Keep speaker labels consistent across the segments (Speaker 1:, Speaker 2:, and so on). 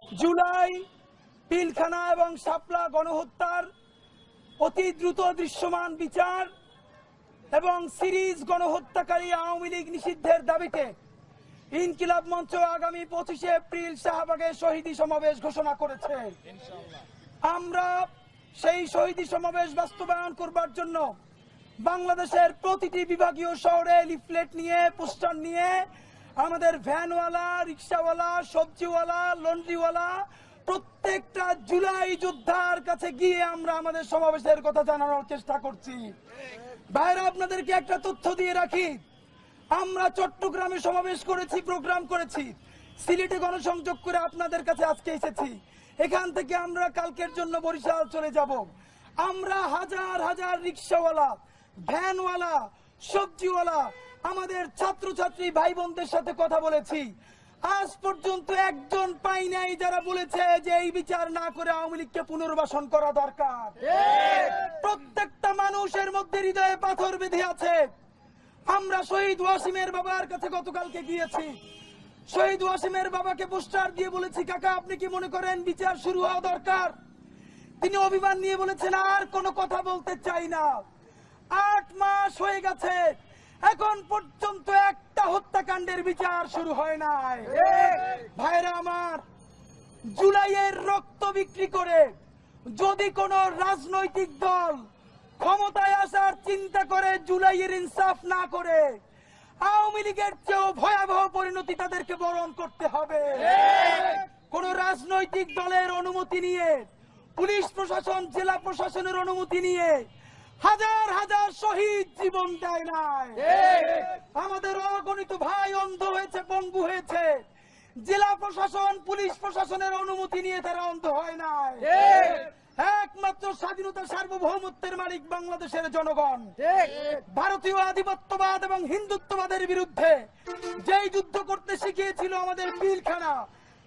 Speaker 1: জুলাই পিলখানা এবং শাপলা গণহত্যার অতি দ্রুত দৃশ্যমান বিচার এবং সিরিজ গণহত্যাকারী আওয়ামী লীগ নিষিদ্ধের দাবিতে ইনকিলাব মঞ্চ আগামী 25শে এপ্রিল শাহবাগে শহীদি সমাবেশ ঘোষণা করেছে। আমরা সেই শহীদি সমাবেশ বাস্তবায়ন করবার জন্য বাংলাদেশের প্রতিটি বিভাগীয় শহরে লিফলেট নিয়ে, পোস্টার নিয়ে, আমাদের ভ্যানওয়ালা, রিক্সাওয়ালা, সবজিওয়ালা, লন্ড্রিওয়ালা প্রত্যেকটা জুলাই যোদ্ধার কাছে গিয়ে আমরা আমাদের সমাবেশের কথা জানানোর চেষ্টা করছি। ভাইরা, আপনাদেরকে একটা তথ্য দিয়ে রাখি, আমরা চট্টগ্রামে সমাবেশ করেছি, প্রোগ্রাম করেছি, সিলেটে গণসংযোগ করে আপনাদের কাছে আজকে এসেছি। এখান থেকে আমরা কালকের জন্য বরিশাল চলে যাব। আমরা হাজার হাজার রিক্সাওয়ালা, ভ্যানওয়ালা, সবজিওয়ালা, আমাদের ছাত্রছাত্রী ভাই বোনদের সাথে কথা বলেছি। আজ পর্যন্ত একজন পাই নাই যারা বলেছে যে এই বিচার না করে আওয়ামী লীগকে পুনর্বাসন করা দরকার। প্রত্যেকটা মানুষের মধ্যে হৃদয়ে পাথর বেঁধে আছে। আমরা শহীদ ওয়াসিমের বাবার কাছে গতকালকে গিয়েছি। শহীদ ওয়াসিমের বাবাকে পোস্টার দিয়ে বলেছি, কাকা আপনি কি মনে করেন বিচার শুরু হওয়া দরকার? তিনি অভিমান নিয়ে বলেছেন, আর কোনো কথা বলতে চাই না। 8 মাস হয়ে গেছে, এখন পর্যন্ত একটা হত্যাকাণ্ডের বিচার শুরু হয় নাই। ভাইরা আমার, জুলাইয়ের রক্ত বিক্রি করে যদি কোন রাজনৈতিক দল ক্ষমতায় আসার চিন্তা করে, জুলাইয়ের ইনসাফ না করে, আওয়ামী লীগের চেয়েও ভয়াবহ পরিণতি তাদেরকে বরণ করতে হবে। কোন রাজনৈতিক দলের অনুমতি নিয়ে, পুলিশ প্রশাসন, জেলা প্রশাসনের অনুমতি নিয়ে হাজার হাজার শহীদ জীবন দেয় নাই। আমাদের অগণিত ভাই অন্ধ হয়েছে, পঙ্গু হয়েছে। জেলা প্রশাসন, পুলিশ প্রশাসনের অনুমতি নিয়ে তারা অন্ধ হয় নাই। একমাত্র স্বাধীনতা, সার্বভৌমত্বের মালিক বাংলাদেশের জনগণ। ভারতীয় আধিপত্যবাদ এবং হিন্দুত্ববাদের বিরুদ্ধে যেই যুদ্ধ করতে শিখিয়েছিল আমাদের পিলখানা,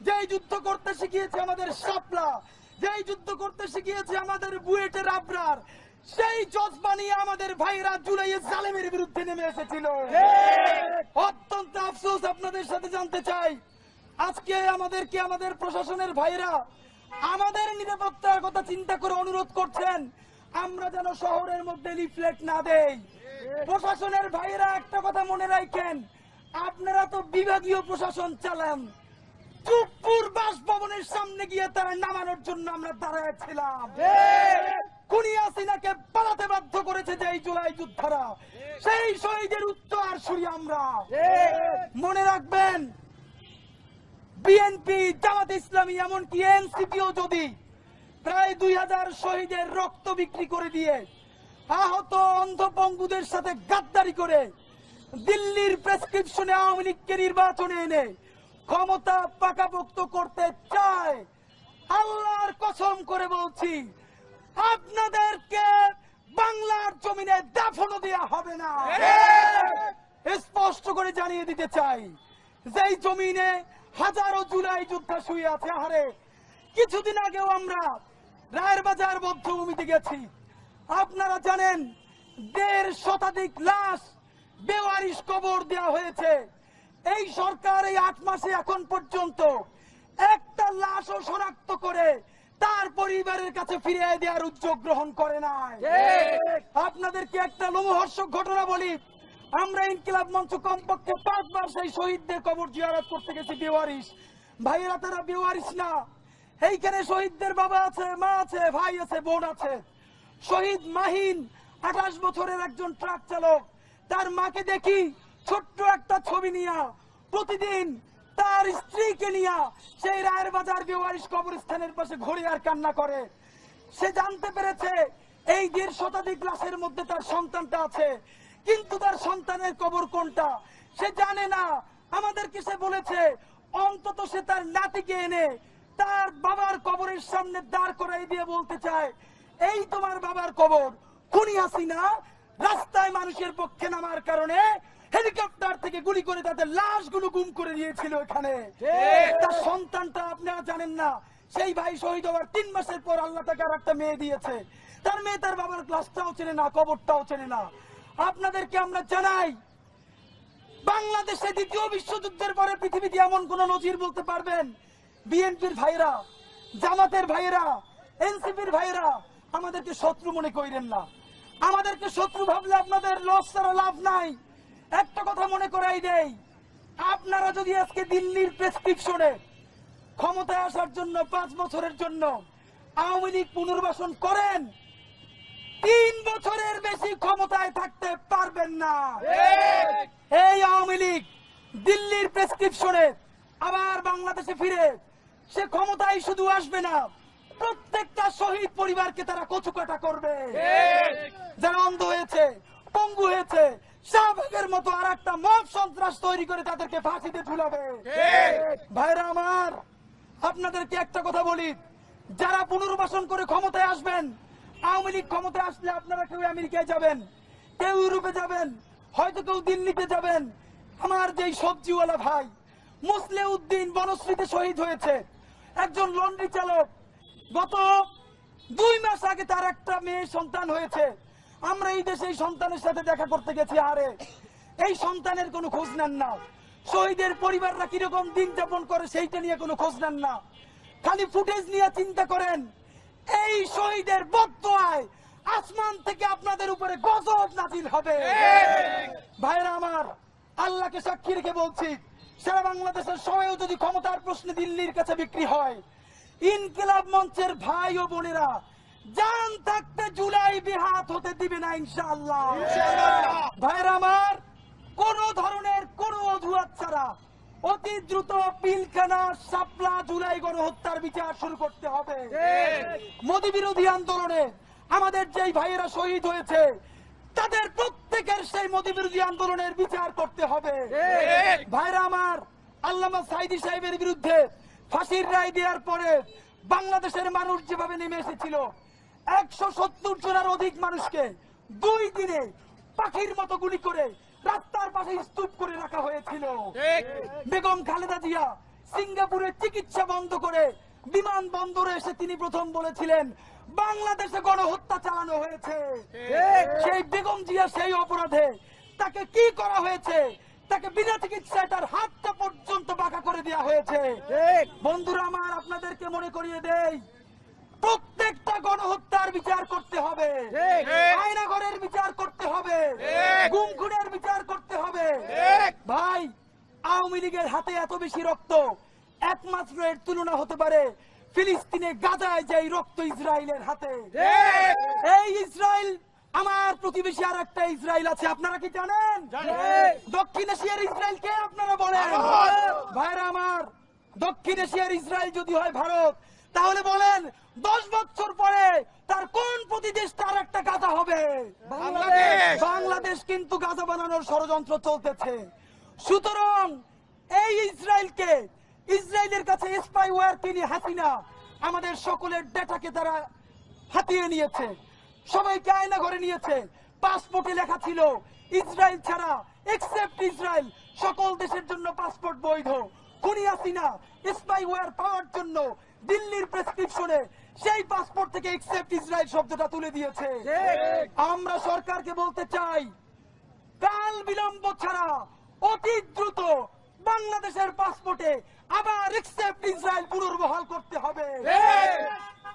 Speaker 1: যেই যুদ্ধ করতে শিখিয়েছে আমাদের শাপলা, যেই যুদ্ধ করতে শিখিয়েছে আমাদের বুয়েটের আবরার, সেই জজবা নিয়ে আমাদের ভাইরা জুলাইয়ে জালেমের বিরুদ্ধে নেমে এসেছিল। অত্যন্ত আফসোস আপনাদের সাথে জানতে চাই, আজকে আমাদেরকে আমাদের প্রশাসনের ভাইরা আমাদের নিরাপত্তার কথা চিন্তা করে অনুরোধ করছেন আমরা যেন শহরের মধ্যে লিফলেট না দেই। প্রশাসনের ভাইরা একটা কথা মনে রাখেন, আপনারা তো বিভাগীয় প্রশাসন চালান। চুপপুর বাসভবনের সামনে গিয়ে তারা নামানোর জন্য আমরা দাঁড়াচ্ছিলাম। খুনি হাসিনাকে পালাতে বাধ্য করেছে যে এই জুলাই যোদ্ধারা, সেই শহীদের উত্তর সুরি আমরা। মনে রাখবেন, বিএনপি, জামাত ইসলামী, এমনকি এনসিপিও যদি প্রায় 2000 শহীদের রক্ত বিক্রি করে দিয়ে, আহত অন্ধ পঙ্গুদের সাথে গাদ্দারি করে দিল্লির প্রেসক্রিপশনে আওয়ামী লীগকে নির্বাচনে এনে ক্ষমতা পাকাপোক্ত করতে চায়, আল্লাহর কসম করে বলছি আপনাদেরকে বাংলার জমিনে দাফনও দেওয়া হবে না। স্পষ্ট করে জানিয়ে দিতে চাই, যেই জমিনে হাজারো জুলাই যোদ্ধা শুয়ে আছে। আহারে, কিছুদিন আগেও আমরা রায়ের বাজার বধ্যভূমিতে গেছি। আপনারা জানেন 1.5 শতাধিক লাশ বেওয়ারিশ কবর দেওয়া হয়েছে। এই সরকার এই 8 মাসে এখন পর্যন্ত একটা লাশও শনাক্ত করে তার পরিবারের কাছে ফিরিয়ে দেওয়ার উদ্যোগ গ্রহণ করে নাই। আপনাদেরকে একটা লোমহর্ষক ঘটনা বলি, আমরা ইনকিলাব মঞ্চ কমপক্ষে 5 বার সেই শহীদদের কবর জিয়ারত করতে গেছি। বেওয়ারিশ ভাইয়েরা, তারা বেওয়ারিশ না। এইখানে শহীদদের বাবা আছে, মা আছে, ভাই আছে, বোন আছে। শহীদ মাহিন 28 বছরের একজন ট্রাক চালক, তার মাকে দেখি ছোট্ট একটা ছবি নিয়া প্রতিদিন তার স্ত্রীকে নিয়া সেই রায়ের বাজার বেওয়ারিশ কবরস্থানের পাশে ঘুরে আর কান্না করে। সে জানতে পেরেছে এই 1.5 শতাধিক লাশের মধ্যে তার সন্তানটা আছে, কিন্তু তার সন্তানের কবর কোনটা সে জানে না। আমাদেরকে সে বলেছে অন্তত সে তার নাতিকে এনে তার বাবার কবরের সামনে দাঁড় করাই দিয়ে বলতে চায়, এই তোমার বাবার কবর। খুনি হাসিনা রাস্তায় মানুষের পক্ষে নামার কারণে হেলিকপ্টার থেকে গুলি করে তাদের লাশগুলো গুম করে দিয়েছিল এখানে। তার সন্তানটা আপনারা জানেন না, সেই ভাই শহীদ হওয়ার 3 মাসের পর আল্লাহ তাকে আর একটা মেয়ে দিয়েছে। তার মেয়ে তার বাবার লাশটাও চেনে না, কবরটাও চেনে না। আপনাদেরকে আমরা জানাই, বাংলাদেশে দ্বিতীয় বিশ্বযুদ্ধের পরে পৃথিবীতে এমন কোন নজির বলতে পারবেন বিএনপির ভাইরা, জামাতের ভাইরা, এনসিপির ভাইরা আমাদেরকে শত্রু মনে করেন না। আমাদেরকে শত্রু ভাবলে আপনাদের লস ছাড়া লাভ নাই। একটা কথা মনে করাই দেই, আপনারা যদি আজকে দিল্লির প্রেসক্রিপশনে ক্ষমতায় আসার জন্য 5 বছরের জন্য আওয়ামী লীগ পুনর্বাসন করেন, 3 বছরের বেশি ক্ষমতায় থাকতে পারবেন না। এই আওয়ামী লীগ দিল্লির প্রেসক্রিপশনে আবার বাংলাদেশে ফিরে সে ক্ষমতায় শুধু আসবে না, প্রত্যেকটা শহীদ পরিবারকে তারা কচুকাটা করবে। যারা অন্ধ হয়েছে, পঙ্গু হয়েছে, শাহবাগের মতো আর একটা মব সন্ত্রাস তৈরি করে তাদেরকে ফাঁসিতে ঝুলাবে। ভাইরা আমার, আপনাদেরকে একটা কথা বলি, যারা পুনর্বাসন করে ক্ষমতায় আসবেন, আওয়ামী লীগ ক্ষমতায় আসলে আপনারা কেউ আমেরিকায় যাবেন, কেউ ইউরোপে যাবেন, হয়তো কেউ দিল্লিতে যাবেন। আমার যেই সবজিওয়ালা ভাই মুসলিউদ্দিন বনশ্রীতে শহীদ হয়েছে, একজন লন্ড্রি চালক, গত 2 মাস আগে তার একটা মেয়ে সন্তান হয়েছে। আমরা এই দেশে এই সন্তানের সাথে দেখা করতে গেছি, আরে এই সন্তানের কোনো খোঁজ নেন না। শহীদের পরিবাররা কিরকম দিন যাপন করে সেইটা নিয়ে কোনো খোঁজ নেন না। খালি ফুটেজ নিয়ে চিন্তা করেন। এই শহীদের বদদোয়ায় আসমান থেকে আপনাদের উপরে গজব নাজিল হবে। ভাইরা আমার, আল্লাহকে সাক্ষী রেখে বলছি, সারা বাংলাদেশের সবাইও যদি ক্ষমতার প্রশ্নে দিল্লির কাছে বিক্রি হয়, ইনকিলাব মঞ্চের ভাই ও বোনেরা জান থাকতে জুলাই বিহাত হতে দিবে না ইনশাআল্লাহ। ভাইরা আমার, কোন ধরনের কোন অজুহাত ছাড়া অতি দ্রুত পিলখানা, শাপলা, জুলাই গণহত্যার বিচার শুরু করতে হবে। মোদি বিরোধী আন্দোলনে আমাদের যেই ভাইয়েরা শহীদ হয়েছে, তাদের প্রত্যেকের সেই মোদি বিরোধী আন্দোলনের বিচার করতে হবে। ভাইরা আমার, আল্লামা সাইদি সাহেবের বিরুদ্ধে ফাঁসির রায় দেওয়ার পরে বাংলাদেশের মানুষ যেভাবে নেমে এসেছিল, 170 জনের অধিক মানুষকে 2 দিনে পাখির মতো গুলি করে রাস্তার পাশে স্তূপ করে রাখা হয়েছিল। বেগম খালেদা জিয়া সিঙ্গাপুরে চিকিৎসা বন্ধ করে বিমান বন্দরে এসে তিনি প্রথম বলেছিলেন বাংলাদেশে গণহত্যা চালানো হয়েছে। সেই বেগম জিয়া সেই অপরাধে তাকে কি করা হয়েছে, তাকে বিনা চিকিৎসায় তার হাতটা পর্যন্ত বাঁকা করে দেওয়া হয়েছে। বন্ধুরা আমার, আপনাদেরকে মনে করিয়ে দেই, প্রত্যেকটা গণহত্যার বিচার করতে হবে, আয়নাঘরের বিচার করতে হবে, গুম খুনের বিচার করতে হবে। ভাই, আওয়ামী লীগের হাতে এত বেশি রক্ত, একমাত্র এর তুলনা হতে পারে ফিলিস্তিনে গাজায় যে রক্ত ইসরায়েলের হাতে। এই ইসরায়েল আমার প্রতিবেশী আর একটা ইসরায়েল আছে, আপনারা কি জানেন? দক্ষিণ এশিয়ার ইসরায়েল কে আপনারা বলেন? ভাইরা আমার, দক্ষিণ এশিয়ার ইসরায়েল যদি হয় ভারত, তাহলে বলেন 10 বছর পরে তার কোন প্রতিদেশ তার একটা গাজা হবে? বাংলাদেশ কিন্তু গাজা বানানোর ষড়যন্ত্র চলতেছে। সুতরাং এই ইসরায়েলকে, ইসরায়েলের কাছে স্পাইওয়্যার তিনি হাসিনা আমাদের সকলের ডেটাকে তারা হাতিয়ে নিয়েছে, সবাইকে আয়না ঘরে নিয়েছে। পাসপোর্টে লেখা ছিল ইসরায়েল ছাড়া, এক্সেপ্ট ইসরায়েল, সকল দেশের জন্য পাসপোর্ট বৈধ। খুনি হাসিনা স্পাইওয়্যার পাওয়ার জন্য দিল্লির প্রেসক্রিপশনে সেই পাসপোর্ট থেকে এক্সেপ্ট ইসরায়েল শব্দটা তুলে দিয়েছে। আমরা সরকারকে বলতে চাই, কাল বিলম্ব ছাড়া অতি দ্রুত বাংলাদেশের পাসপোর্টে আবার এক্সেপ্ট ইসরায়েল পুনর্বহাল করতে হবে।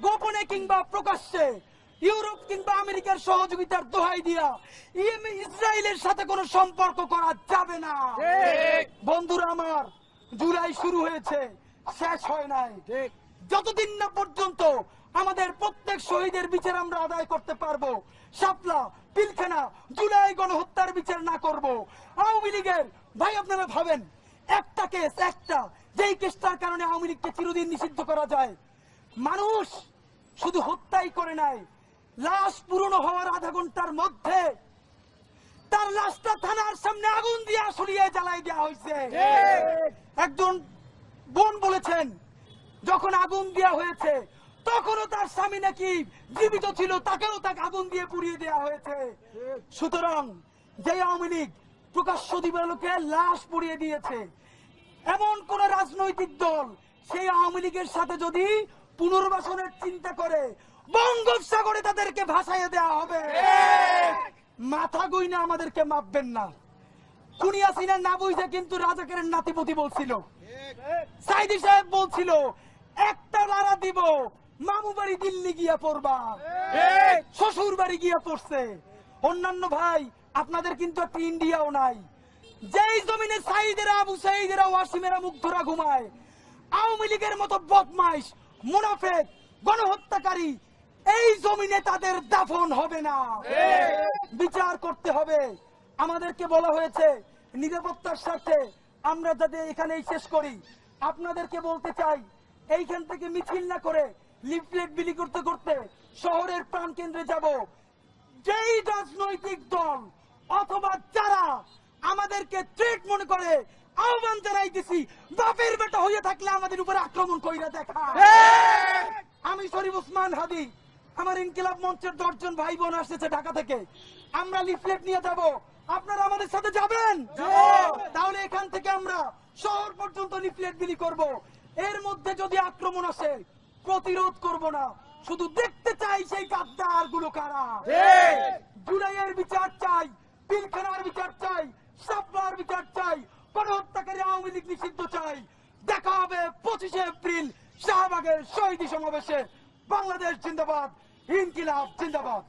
Speaker 1: গোপনে কিংবা প্রকাশ্যে ইউরোপ কিংবা আমেরিকার সহযোগিতার দোহাই দিয়া ইসরায়েলের সাথে কোনো সম্পর্ক করা যাবে না। বন্ধুরা আমার, জুলাই শুরু হয়েছে, শেষ হয় নাই। যতদিন না পর্যন্ত আমাদের প্রত্যেক শহীদের বিচার আমরা আদায় করতে পারবো, শাপলা, পিলখানা, জুলাই গণহত্যার বিচার না করব, আওয়ামী লীগের ভাই আপনারা ভাবেন, একটা কেস, একটা যেই কেসটার কারণে আওয়ামী লীগকে চিরদিন নিষিদ্ধ করা যায়, মানুষ শুধু হত্যাই করে নাই, লাশ পুরনো হওয়ার আধা ঘন্টার মধ্যে তার লাশটা থানার সামনে আগুন দিয়ে সরিয়ে জ্বালাই দেওয়া হয়েছে। একজন বোন বলেছেন, যখন আগুন দেওয়া হয়েছে তখনও তার স্বামী নাকি জীবিত ছিল, তাকেও তাকে আগুন দিয়ে পুড়িয়ে দেওয়া হয়েছে। সুতরাং যে আওয়ামী লীগ প্রকাশ্য দিবালোকে লাশ পুড়িয়ে দিয়েছে, এমন কোন রাজনৈতিক দল সেই আওয়ামী লীগের সাথে যদি পুনর্বাসনের চিন্তা করে, বঙ্গোপসাগরে তাদেরকে ভাসাইয়ে দেওয়া হবে। মাথা গইনা আমাদেরকে মাপবেন না। খুনি হাসিনা না বুঝে কিন্তু রাজাকারের নাতিপতি বলছিল, সাইদি সাহেব বলছিল একটা লারা দিব, মামু বাড়ি দিল্লি গিয়া পড়বা, শ্বশুর বাড়ি গিয়া পড়ছে। অন্যান্য ভাই আপনাদের কিন্তু একটা ইন্ডিয়াও নাই। যেই জমিনে সাইদেরা, আবু সাইদেরা, ওয়াসিমেরা, মুগ্ধরা ঘুমায়, আওয়ামী লীগের মতো বদমাইশ, মুনাফেক, গণহত্যাকারী এই জমিনে তাদের দাফন হবে না। বিচার করতে হবে। আমাদেরকে বলা হয়েছে নিরাপত্তার স্বার্থে আমরা যাতে এখানেই শেষ করি। আপনাদেরকে বলতে চাই, এইখান থেকে মিছিল না করে লিফলেট বিলি করতে করতে শহরের প্রাণকেন্দ্রে যাব। যেই রাজনৈতিক দল অথবা যারা আমাদেরকে থ্রেট মনে করে, আহ্বান জানাইতেছি, বাপের বেটা হয়ে থাকলে আমাদের উপরে আক্রমণ কইরা দেখা। আমি শরীফ ওসমান হাদি, আমার ইনকিলাব মঞ্চের 10 জন ভাই বোন আসছে ঢাকা থেকে। আমরা লিফলেট নিয়ে যাব, আপনারা আমাদের সাথে যাবেন? তাহলে এখান থেকে আমরা শহর পর্যন্ত লিফলেট বিলি করব। এর মধ্যে যদি আক্রমণ আসে প্রতিরোধ করব না, শুধু দেখতে চাই সেই গাদ্দার গুলো কারা। জুলাইয়ের বিচার চাই, পিলখানার বিচার চাই, শাপলার বিচার চাই, গণহত্যাকারী আওয়ামী লীগ নিষিদ্ধ চাই। দেখা হবে 25 এপ্রিল শাহবাগের শহীদ সমাবেশে। বাংলাদেশ জিন্দাবাদ, ইনকিলাব জিন্দাবাদ।